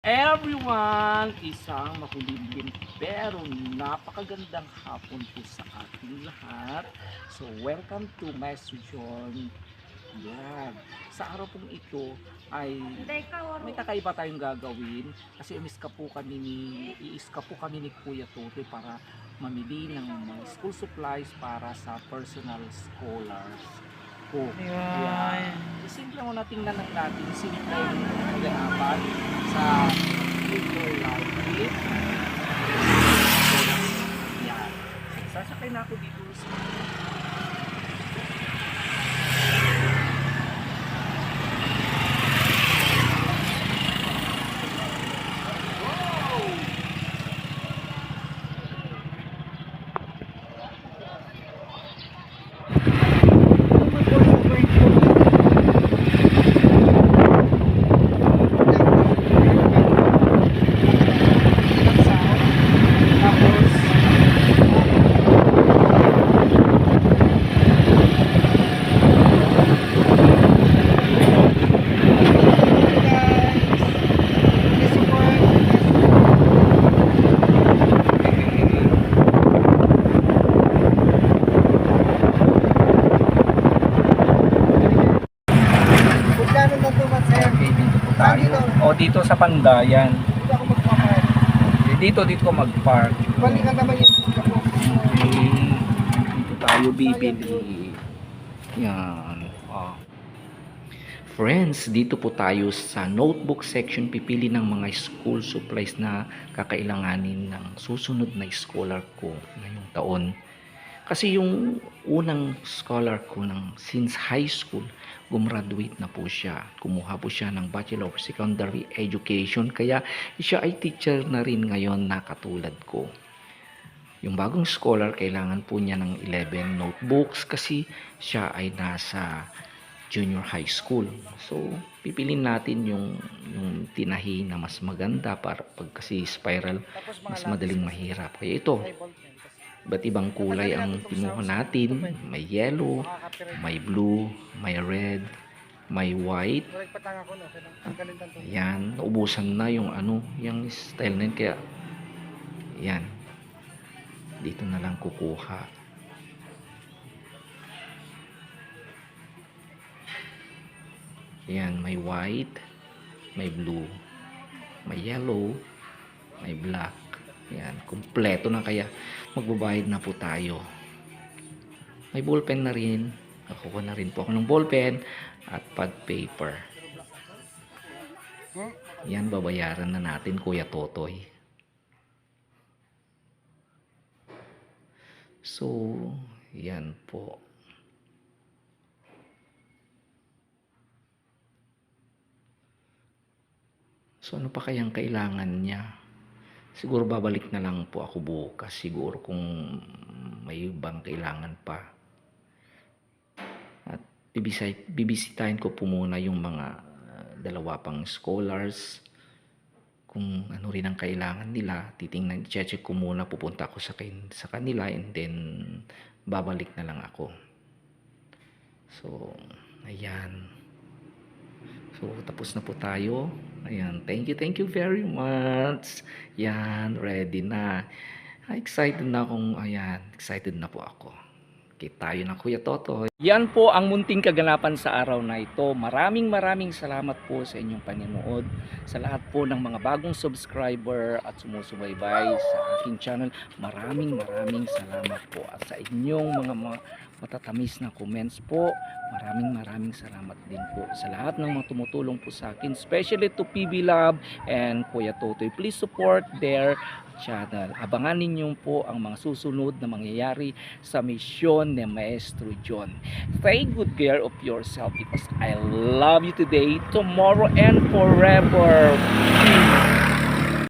Everyone, isang makulimlim pero napakagandang hapon po sa ating lahat. So, welcome to Master John Vlog. Sa araw pong ito ay may kakaiba tayong gagawin kasi iiska po kami ni Kuya Totoy para mamili ng mga school supplies para sa personal scholars po. Kaya, simple mo na tingnan lang natin simple yung kaganapan sa Little Life. Yan. Sasakay na ako dito sa dito sa Pandayan. Dito ko mag-park. Balikan naman yung Dito tayo bibili. Yan. Friends, dito po tayo sa notebook section pipili ng mga school supplies na kakailanganin ng susunod na scholar ko ngayong taon. Kasi yung unang scholar ko since high school, gumraduate na po siya. Kumuha po siya ng Bachelor of Secondary Education. Kaya siya ay teacher na rin ngayon na katulad ko. Yung bagong scholar, kailangan po niya ng 11 notebooks kasi siya ay nasa junior high school. So, pipilin natin yung tinahi na mas maganda para pag kasi spiral, mas madaling mahirap. Kaya ito, iba't ibang kulay ang pinuha natin. May yellow, may blue, may red, may white. Yan, naubusan na yung yung style na yun. Kaya, yan. Dito na lang kukuha. Yan, may white, may blue, may yellow, may black. Yan, kumpleto na kaya magbabayad na po tayo. May ballpen na rin. Nakuha na rin po ako ng ballpen at pad paper. Yan, babayaran na natin Kuya Totoy. So, yan po. So, ano pa kayang kailangan niya? Siguro babalik na lang po ako bukas. Siguro kung may ibang kailangan pa. At bibisitahin ko po muna yung mga dalawa pang scholars. Kung ano rin ang kailangan nila. Titingnan, check ko muna. Pupunta ako sa kanila and then babalik na lang ako. So, ayan. So, tapos na po tayo. Ayan, thank you very much. Yan, ready na. Excited na akong, excited na po ako. Kita tayo na Kuya Totoy. Yan po ang munting kaganapan sa araw na ito. Maraming salamat po sa inyong panonood. Sa lahat po ng mga bagong subscriber at sumusubaybay sa aking channel. Maraming salamat po. At sa inyong mga matatamis na comments po. Maraming salamat din po sa lahat ng mga tumutulong po sa akin, especially to PB Love and Kuya Totoy. Please support their channel. Abangan ninyo po ang mga susunod na mangyayari sa misyon ni Maestro John. Take good care of yourself because I love you today, tomorrow, and forever.